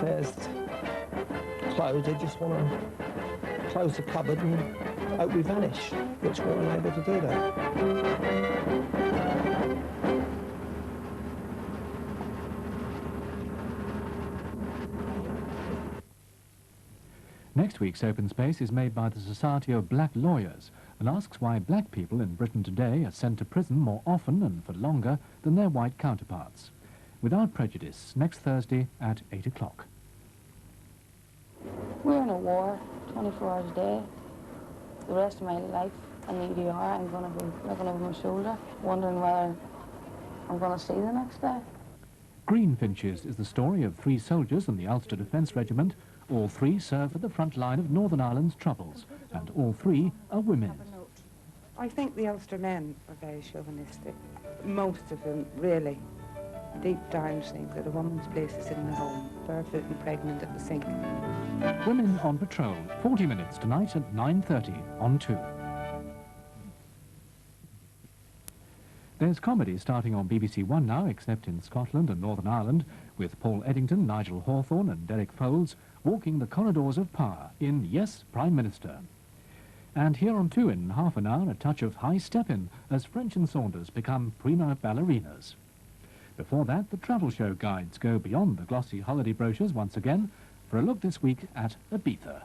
fair's closed, they just want to close the cupboard and hope we vanish, which we're unable to do that. Next week's Open Space is made by the Society of Black Lawyers and asks why black people in Britain today are sent to prison more often and for longer than their white counterparts. Without Prejudice, next Thursday at 8 o'clock. We're in a war, 24 hours a day. The rest of my life in the EDR, I'm going to be looking over my shoulder, wondering whether I'm going to see the next day. Greenfinches is the story of 3 soldiers in the Ulster Defence Regiment. All 3 serve at the front line of Northern Ireland's troubles, and all 3 are women. I think the Ulster men are very chauvinistic. Most of them, really, deep down think that a woman's place is in the home, barefoot and pregnant at the sink. Women on Patrol, 40 minutes tonight at 9:30 on 2. There's comedy starting on BBC One now, except in Scotland and Northern Ireland, with Paul Eddington, Nigel Hawthorne and Derek Foulds walking the corridors of power in Yes, Prime Minister. And here on 2 in half an hour, a touch of high step-in as French and Saunders become prima ballerinas. Before that, the travel show guides go beyond the glossy holiday brochures once again for a look this week at Ibiza.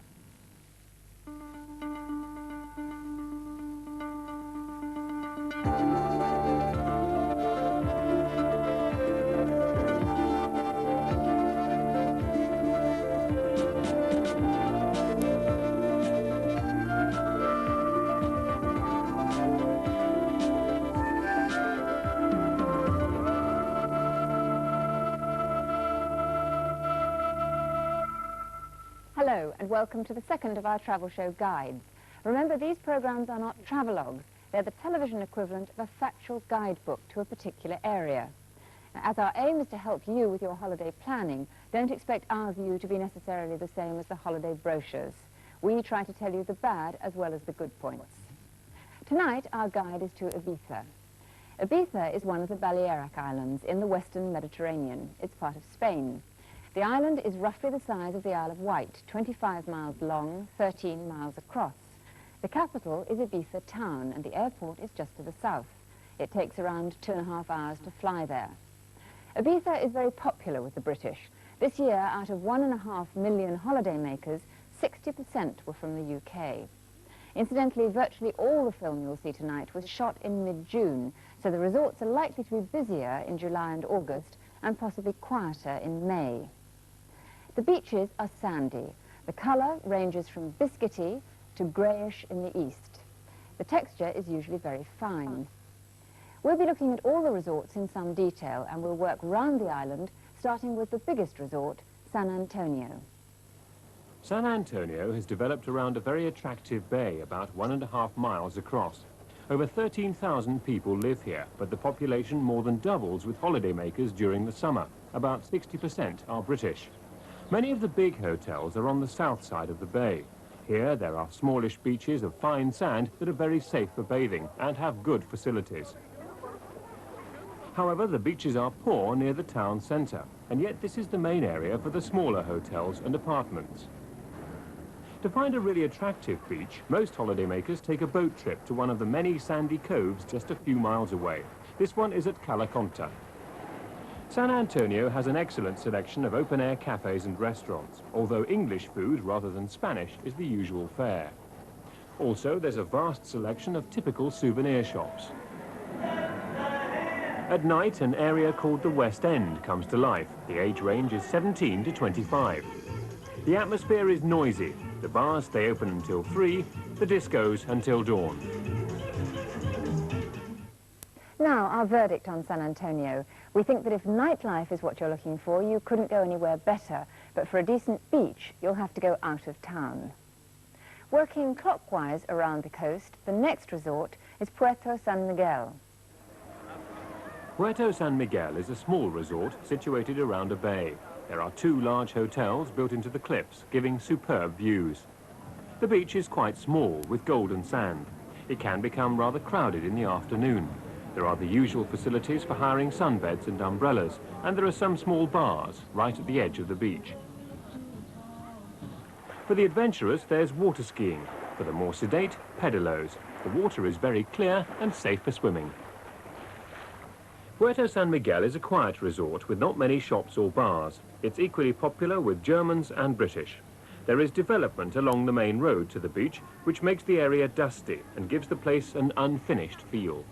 Hello and welcome to the second of our travel show guides. Remember, these programmes are not travelogues. They're the television equivalent of a factual guidebook to a particular area. Now, as our aim is to help you with your holiday planning, don't expect our view to be necessarily the same as the holiday brochures. We try to tell you the bad as well as the good points. Tonight our guide is to Ibiza. Ibiza is one of the Balearic Islands in the western Mediterranean. It's part of Spain. The island is roughly the size of the Isle of Wight, 25 miles long, 13 miles across. The capital is Ibiza town, and the airport is just to the south. It takes around 2.5 hours to fly there. Ibiza is very popular with the British. This year, out of 1.5 million holidaymakers, 60% were from the UK. Incidentally, virtually all the film you'll see tonight was shot in mid-June, so the resorts are likely to be busier in July and August, and possibly quieter in May. The beaches are sandy. The colour ranges from biscuity to greyish in the east. The texture is usually very fine. We'll be looking at all the resorts in some detail, and we'll work round the island, starting with the biggest resort, San Antonio. San Antonio has developed around a very attractive bay about 1.5 miles across. Over 13,000 people live here, but the population more than doubles with holidaymakers during the summer. About 60% are British. Many of the big hotels are on the south side of the bay. Here there are smallish beaches of fine sand that are very safe for bathing and have good facilities. However, the beaches are poor near the town centre, and yet this is the main area for the smaller hotels and apartments. To find a really attractive beach, most holidaymakers take a boat trip to one of the many sandy coves just a few miles away. This one is at Cala Conta. San Antonio has an excellent selection of open-air cafes and restaurants, although English food rather than Spanish is the usual fare. Also, there's a vast selection of typical souvenir shops. At night, an area called the West End comes to life. The age range is 17 to 25. The atmosphere is noisy. The bars stay open until 3, the discos until dawn. Now, our verdict on San Antonio. We think that if nightlife is what you're looking for, you couldn't go anywhere better. But for a decent beach, you'll have to go out of town. Working clockwise around the coast, the next resort is Puerto San Miguel. Puerto San Miguel is a small resort situated around a bay. There are 2 large hotels built into the cliffs, giving superb views. The beach is quite small, with golden sand. It can become rather crowded in the afternoon. There are the usual facilities for hiring sunbeds and umbrellas, and there are some small bars right at the edge of the beach. For the adventurous, there's water skiing. For the more sedate, pedalos. The water is very clear and safe for swimming. Puerto San Miguel is a quiet resort with not many shops or bars. It's equally popular with Germans and British. There is development along the main road to the beach, which makes the area dusty and gives the place an unfinished feel.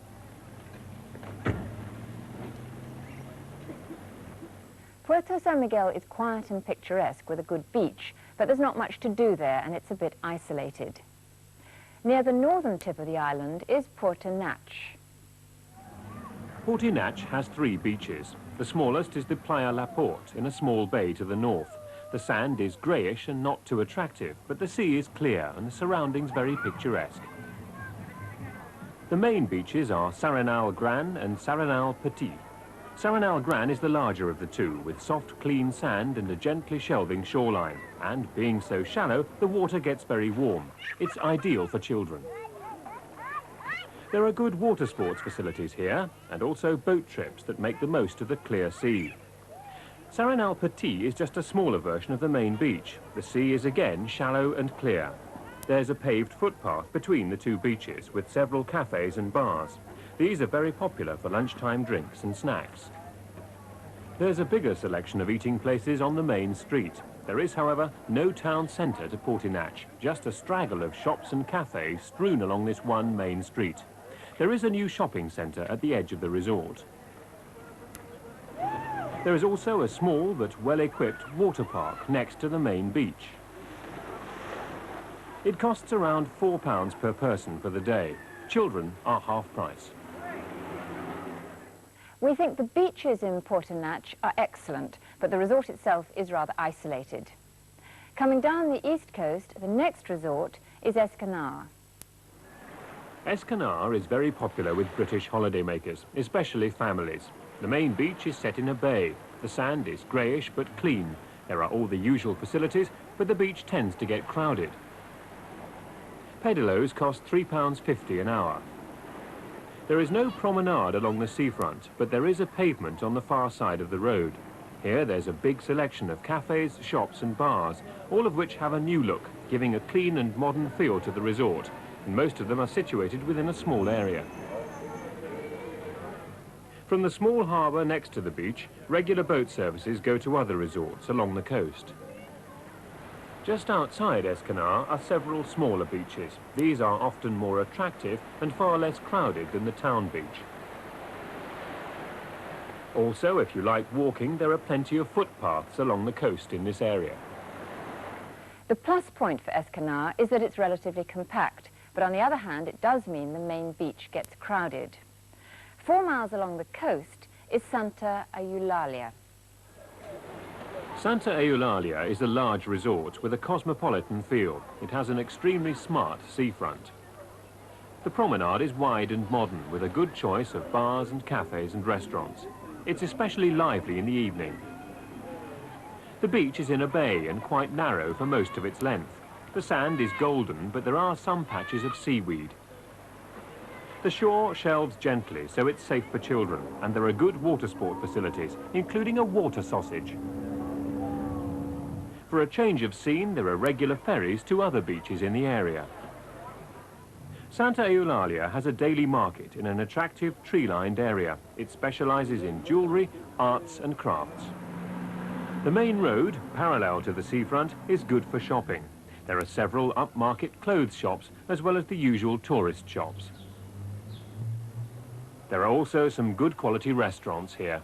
Puerto San Miguel is quiet and picturesque with a good beach, but there's not much to do there and it's a bit isolated. Near the northern tip of the island is Puerto Nach. Puerto Nach has 3 beaches. The smallest is the Playa La Porte in a small bay to the north. The sand is greyish and not too attractive, but the sea is clear and the surroundings very picturesque. The main beaches are Saranal Gran and Saranal Petit. Saranal Gran is the larger of the two, with soft, clean sand and a gently shelving shoreline. And being so shallow, the water gets very warm. It's ideal for children. There are good water sports facilities here, and also boat trips that make the most of the clear sea. Saranal Petit is just a smaller version of the main beach. The sea is again shallow and clear. There's a paved footpath between the 2 beaches with several cafes and bars. These are very popular for lunchtime drinks and snacks. There's a bigger selection of eating places on the main street. There is, however, no town centre to Puerto Nach, just a straggle of shops and cafes strewn along this one main street. There is a new shopping centre at the edge of the resort. There is also a small but well-equipped water park next to the main beach. It costs around £4 per person for the day. Children are half price. We think the beaches in Puerto Nach are excellent, but the resort itself is rather isolated. Coming down the east coast, the next resort is Escanar. Escanar is very popular with British holidaymakers, especially families. The main beach is set in a bay. The sand is greyish but clean. There are all the usual facilities, but the beach tends to get crowded. Pedalos cost £3.50 an hour. There is no promenade along the seafront, but there is a pavement on the far side of the road. Here there's a big selection of cafes, shops and bars, all of which have a new look, giving a clean and modern feel to the resort, and most of them are situated within a small area. From the small harbour next to the beach, regular boat services go to other resorts along the coast. Just outside Escanar are several smaller beaches. These are often more attractive and far less crowded than the town beach. Also, if you like walking, there are plenty of footpaths along the coast in this area. The plus point for Escanar is that it's relatively compact, but on the other hand, it does mean the main beach gets crowded. 4 miles along the coast is Santa Eulalia. Santa Eulalia is a large resort with a cosmopolitan feel. It has an extremely smart seafront. The promenade is wide and modern, with a good choice of bars and cafes and restaurants. It's especially lively in the evening. The beach is in a bay and quite narrow for most of its length. The sand is golden, but there are some patches of seaweed. The shore shelves gently, so it's safe for children, and there are good water sport facilities, including a water sausage. For a change of scene, there are regular ferries to other beaches in the area. Santa Eulalia has a daily market in an attractive tree-lined area. It specialises in jewellery, arts and crafts. The main road, parallel to the seafront, is good for shopping. There are several upmarket clothes shops, as well as the usual tourist shops. There are also some good quality restaurants here.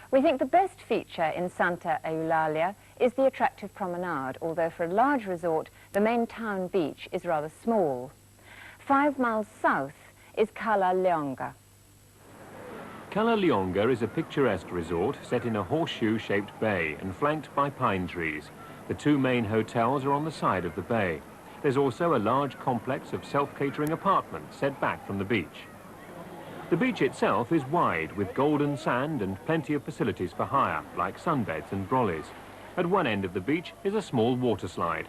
We think the best feature in Santa Eulalia is the attractive promenade, although for a large resort, the main town beach is rather small. 5 miles south is Cala Leonga. Cala Leonga is a picturesque resort set in a horseshoe-shaped bay and flanked by pine trees. The 2 main hotels are on the side of the bay. There's also a large complex of self-catering apartments set back from the beach. The beach itself is wide, with golden sand and plenty of facilities for hire, like sunbeds and brollies. At one end of the beach is a small water slide.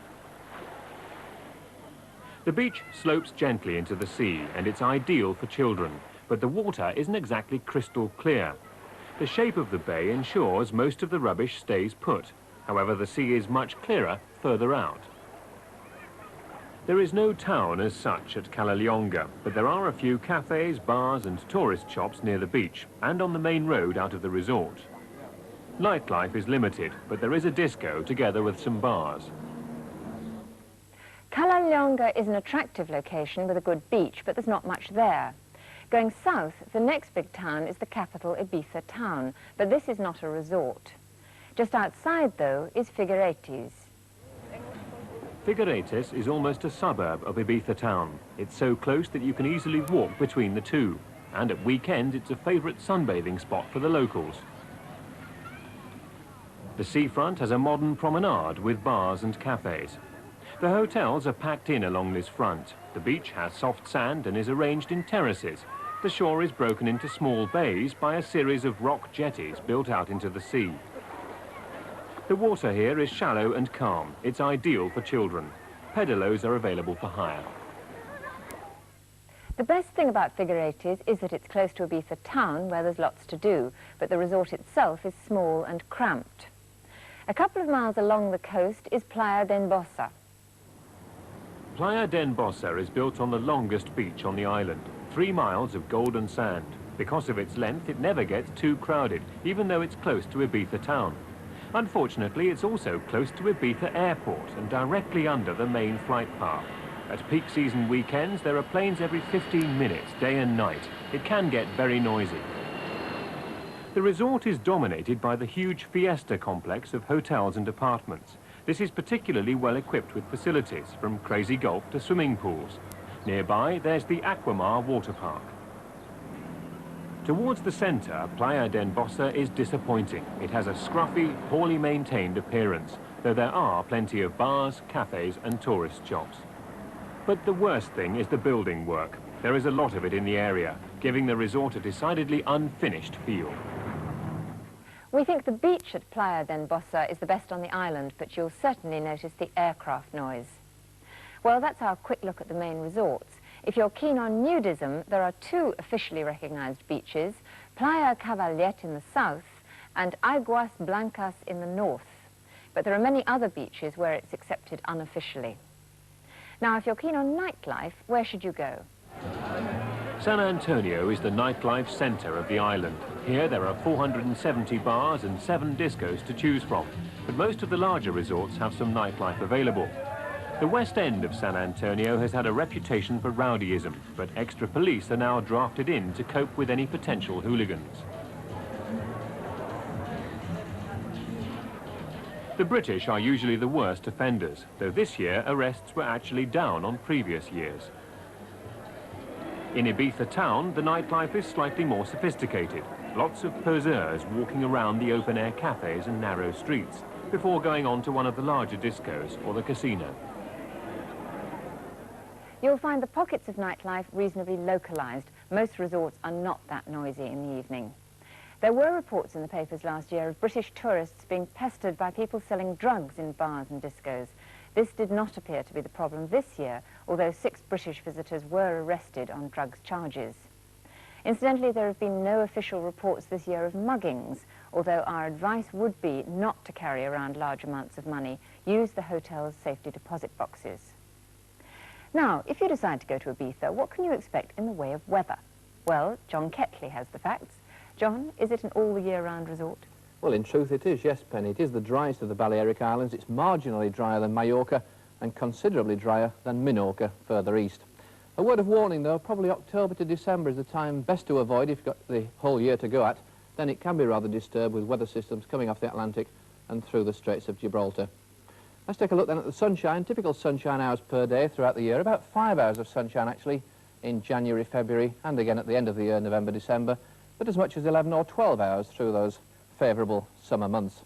The beach slopes gently into the sea, and it's ideal for children, but the water isn't exactly crystal clear. The shape of the bay ensures most of the rubbish stays put. However, the sea is much clearer further out. There is no town as such at Calaleonga, but there are a few cafes, bars and tourist shops near the beach and on the main road out of the resort. Nightlife is limited, but there is a disco together with some bars. Calaleonga is an attractive location with a good beach, but there's not much there. Going south, the next big town is the capital Ibiza town, but this is not a resort. Just outside, though, is Figueiredes. Figueiredes is almost a suburb of Ibiza town. It's so close that you can easily walk between the two. And at weekends, it's a favourite sunbathing spot for the locals. The seafront has a modern promenade with bars and cafes. The hotels are packed in along this front. The beach has soft sand and is arranged in terraces. The shore is broken into small bays by a series of rock jetties built out into the sea. The water here is shallow and calm. It's ideal for children. Pedalos are available for hire. The best thing about Figueiredes is that it's close to Ibiza town, where there's lots to do, but the resort itself is small and cramped. A couple of miles along the coast is Playa den Bossa. Playa den Bossa is built on the longest beach on the island, 3 miles of golden sand. Because of its length, it never gets too crowded, even though it's close to Ibiza town. Unfortunately, it's also close to Ibiza airport and directly under the main flight path. At peak season weekends, there are planes every 15 minutes, day and night. It can get very noisy. The resort is dominated by the huge Fiesta complex of hotels and apartments. This is particularly well equipped with facilities, from crazy golf to swimming pools. Nearby, there's the Aquamar water park. Towards the centre, Playa den Bossa is disappointing. It has a scruffy, poorly maintained appearance, though there are plenty of bars, cafes and tourist shops. But the worst thing is the building work. There is a lot of it in the area, giving the resort a decidedly unfinished feel. We think the beach at Playa den Bossa is the best on the island, but you'll certainly notice the aircraft noise. Well, that's our quick look at the main resorts. If you're keen on nudism, there are 2 officially recognised beaches, Playa Cavallet in the south and Aguas Blancas in the north. But there are many other beaches where it's accepted unofficially. Now, if you're keen on nightlife, where should you go? San Antonio is the nightlife centre of the island. Here there are 470 bars and 7 discos to choose from, but most of the larger resorts have some nightlife available. The west end of San Antonio has had a reputation for rowdyism, but extra police are now drafted in to cope with any potential hooligans. The British are usually the worst offenders, though this year arrests were actually down on previous years. In Ibiza town, the nightlife is slightly more sophisticated. Lots of poseurs walking around the open-air cafes and narrow streets before going on to one of the larger discos or the casino. You'll find the pockets of nightlife reasonably localised. Most resorts are not that noisy in the evening. There were reports in the papers last year of British tourists being pestered by people selling drugs in bars and discos. This did not appear to be the problem this year, although 6 British visitors were arrested on drugs charges. Incidentally, there have been no official reports this year of muggings, although our advice would be not to carry around large amounts of money. Use the hotel's safety deposit boxes. Now, if you decide to go to Ibiza, what can you expect in the way of weather? Well, John Ketley has the facts. John, is it an all-the-year-round resort? Well, in truth it is, yes, Penny. It is the driest of the Balearic Islands. It's marginally drier than Mallorca and considerably drier than Minorca further east. A word of warning, though, probably October to December is the time best to avoid if you've got the whole year to go at. Then it can be rather disturbed with weather systems coming off the Atlantic and through the Straits of Gibraltar. Let's take a look then at the sunshine. Typical sunshine hours per day throughout the year. About 5 hours of sunshine, actually, in January, February, and again at the end of the year, November, December, but as much as 11 or 12 hours through those favourable summer months.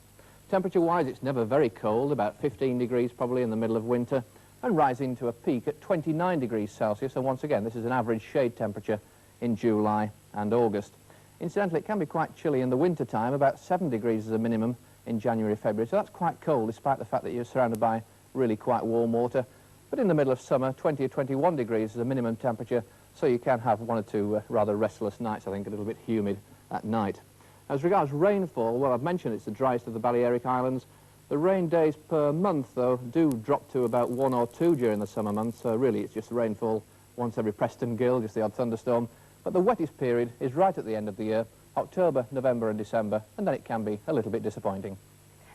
Temperature-wise, it's never very cold, about 15 degrees probably in the middle of winter, and rising to a peak at 29 degrees Celsius, and once again, this is an average shade temperature in July and August. Incidentally, it can be quite chilly in the winter time, about 7 degrees as a minimum in January, February, so that's quite cold, despite the fact that you're surrounded by really quite warm water. But in the middle of summer, 20 or 21 degrees is a minimum temperature, so you can have 1 or 2 rather restless nights, I think, a little bit humid at night. As regards rainfall, well, I've mentioned it's the driest of the Balearic Islands. The rain days per month, though, do drop to about 1 or 2 during the summer months, so really it's just rainfall once every Preston gill, just the odd thunderstorm. But the wettest period is right at the end of the year, October, November and December, and then it can be a little bit disappointing.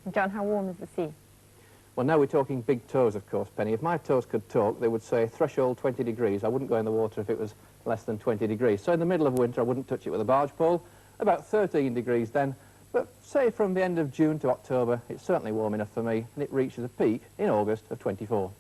And John, how warm is the sea? Well, now we're talking big toes, of course, Penny. If my toes could talk, they would say threshold 20 degrees. I wouldn't go in the water if it was less than 20 degrees. So in the middle of winter, I wouldn't touch it with a barge pole. About 13 degrees then. But say from the end of June to October, it's certainly warm enough for me, and it reaches a peak in August of 24.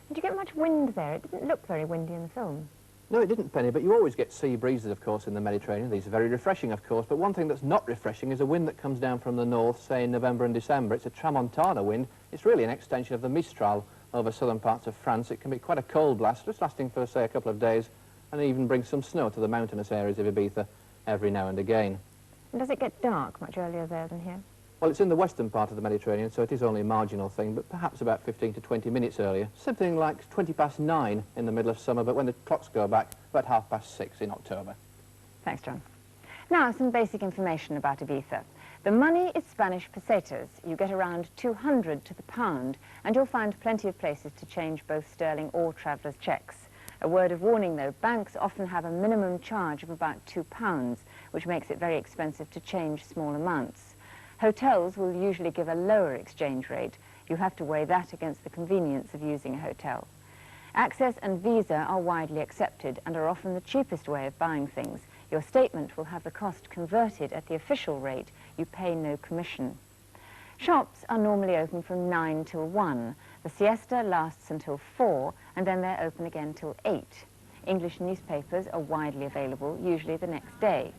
Did you get much wind there? It didn't look very windy in the film. No, it didn't, Penny, but you always get sea breezes, of course, in the Mediterranean. These are very refreshing, of course, but one thing that's not refreshing is a wind that comes down from the north, say in November and December. It's a tramontana wind. It's really an extension of the Mistral over southern parts of France. It can be quite a cold blast, just lasting for, say, a couple of days, and even bring some snow to the mountainous areas of Ibiza every now and again. And does it get dark much earlier there than here? Well, it's in the western part of the Mediterranean, so it is only a marginal thing, but perhaps about 15 to 20 minutes earlier. Something like 9:20 in the middle of summer, but when the clocks go back, about 6:30 in October. Thanks, John. Now, some basic information about Ibiza. The money is Spanish pesetas. You get around 200 to the pound, and you'll find plenty of places to change both sterling or travellers' cheques. A word of warning, though, banks often have a minimum charge of about £2, which makes it very expensive to change small amounts. Hotels will usually give a lower exchange rate. You have to weigh that against the convenience of using a hotel. Access and Visa are widely accepted and are often the cheapest way of buying things. Your statement will have the cost converted at the official rate. You pay no commission. Shops are normally open from 9 till 1. The siesta lasts until 4, and then they're open again till 8. English newspapers are widely available, usually the next day.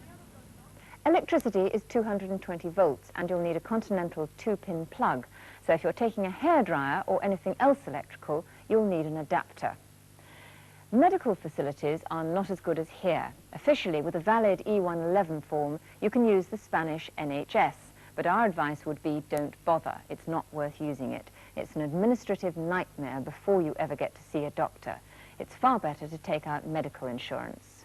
Electricity is 220 volts, and you'll need a Continental 2-pin plug. So if you're taking a hairdryer or anything else electrical, you'll need an adapter. Medical facilities are not as good as here. Officially, with a valid E111 form, you can use the Spanish NHS. But our advice would be don't bother. It's not worth using it. It's an administrative nightmare before you ever get to see a doctor. It's far better to take out medical insurance.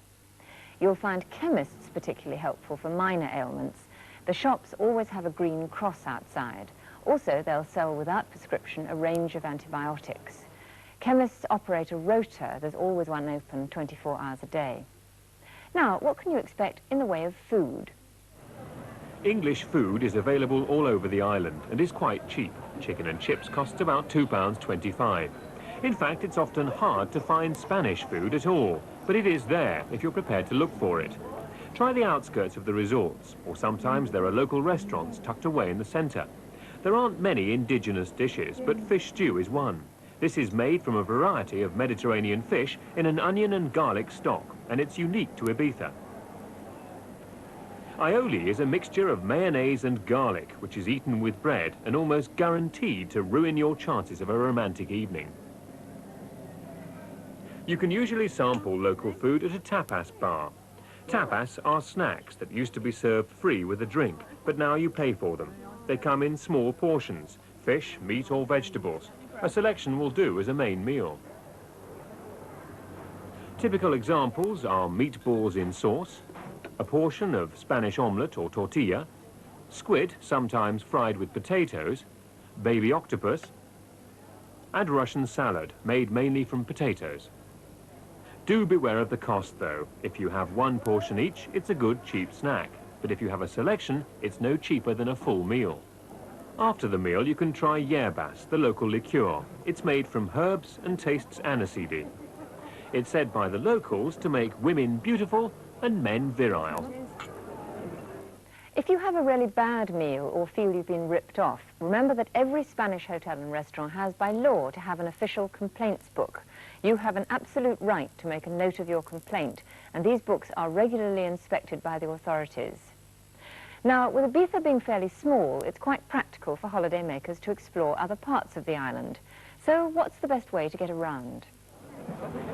You'll find chemists particularly helpful for minor ailments. The shops always have a green cross outside. Also, they'll sell without prescription a range of antibiotics. Chemists operate a rota. There's always one open 24 hours a day. Now, what can you expect in the way of food? English food is available all over the island and is quite cheap. Chicken and chips cost about £2.25. In fact, it's often hard to find Spanish food at all, but it is there if you're prepared to look for it. Try the outskirts of the resorts, or sometimes there are local restaurants tucked away in the centre. There aren't many indigenous dishes, but fish stew is one. This is made from a variety of Mediterranean fish in an onion and garlic stock, and it's unique to Ibiza. Aioli is a mixture of mayonnaise and garlic, which is eaten with bread and almost guaranteed to ruin your chances of a romantic evening. You can usually sample local food at a tapas bar. Tapas are snacks that used to be served free with a drink, but now you pay for them. They come in small portions, fish, meat or vegetables. A selection will do as a main meal. Typical examples are meatballs in sauce, a portion of Spanish omelette or tortilla, squid, sometimes fried with potatoes, baby octopus, and Russian salad, made mainly from potatoes. Do beware of the cost, though. If you have one portion each, it's a good, cheap snack. But if you have a selection, it's no cheaper than a full meal. After the meal, you can try yerbas, the local liqueur. It's made from herbs and tastes aniseedy. It's said by the locals to make women beautiful and men virile. If you have a really bad meal or feel you've been ripped off, remember that every Spanish hotel and restaurant has by law to have an official complaints book. You have an absolute right to make a note of your complaint, and these books are regularly inspected by the authorities. Now, with Ibiza being fairly small, it's quite practical for holidaymakers to explore other parts of the island. So what's the best way to get around?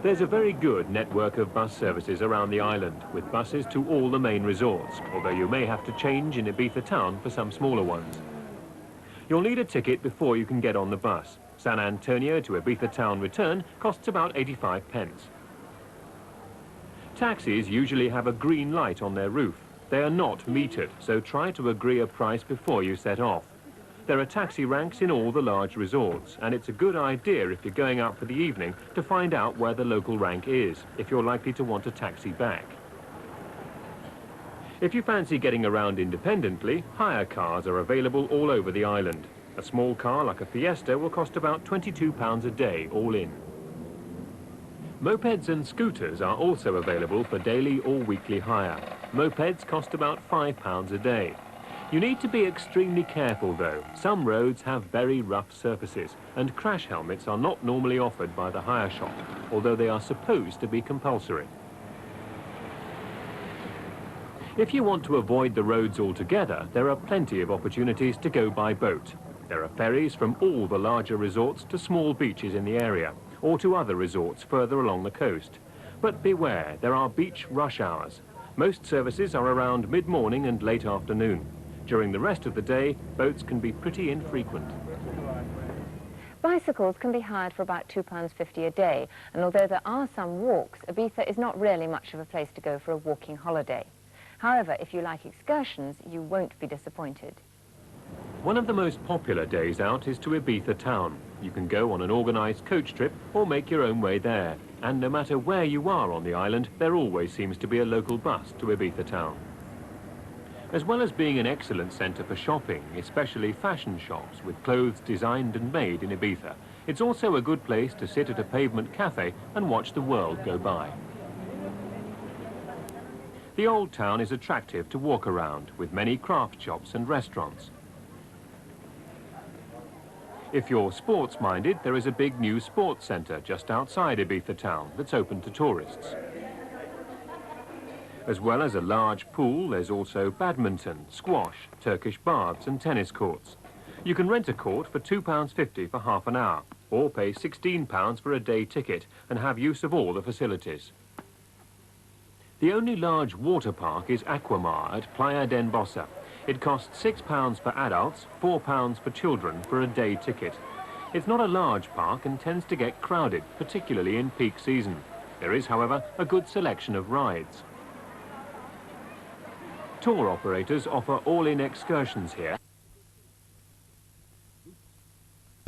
There's a very good network of bus services around the island, with buses to all the main resorts, although you may have to change in Ibiza town for some smaller ones. You'll need a ticket before you can get on the bus. San Antonio to Ibiza town return costs about 85 pence. Taxis usually have a green light on their roof. They are not metered, so try to agree a price before you set off. There are taxi ranks in all the large resorts, and it's a good idea if you're going out for the evening to find out where the local rank is, if you're likely to want a taxi back. If you fancy getting around independently, hire cars are available all over the island. A small car like a Fiesta will cost about £22 a day, all in. Mopeds and scooters are also available for daily or weekly hire. Mopeds cost about £5 a day. You need to be extremely careful though. Some roads have very rough surfaces, and crash helmets are not normally offered by the hire shop, although they are supposed to be compulsory. If you want to avoid the roads altogether, there are plenty of opportunities to go by boat. There are ferries from all the larger resorts to small beaches in the area, or to other resorts further along the coast. But beware, there are beach rush hours. Most services are around mid-morning and late afternoon. During the rest of the day, boats can be pretty infrequent. Bicycles can be hired for about £2.50 a day, and although there are some walks, Ibiza is not really much of a place to go for a walking holiday. However, if you like excursions, you won't be disappointed. One of the most popular days out is to Ibiza town. You can go on an organised coach trip or make your own way there. And no matter where you are on the island, there always seems to be a local bus to Ibiza town. As well as being an excellent centre for shopping, especially fashion shops with clothes designed and made in Ibiza, it's also a good place to sit at a pavement cafe and watch the world go by. The old town is attractive to walk around, with many craft shops and restaurants. If you're sports-minded, there is a big new sports centre just outside Ibiza town that's open to tourists. As well as a large pool, there's also badminton, squash, Turkish baths and tennis courts. You can rent a court for £2.50 for half an hour, or pay £16 for a day ticket and have use of all the facilities. The only large water park is Aquamar at Playa d'Enbossa. It costs £6 for adults, £4 for children for a day ticket. It's not a large park and tends to get crowded, particularly in peak season. There is, however, a good selection of rides. Tour operators offer all-in excursions here,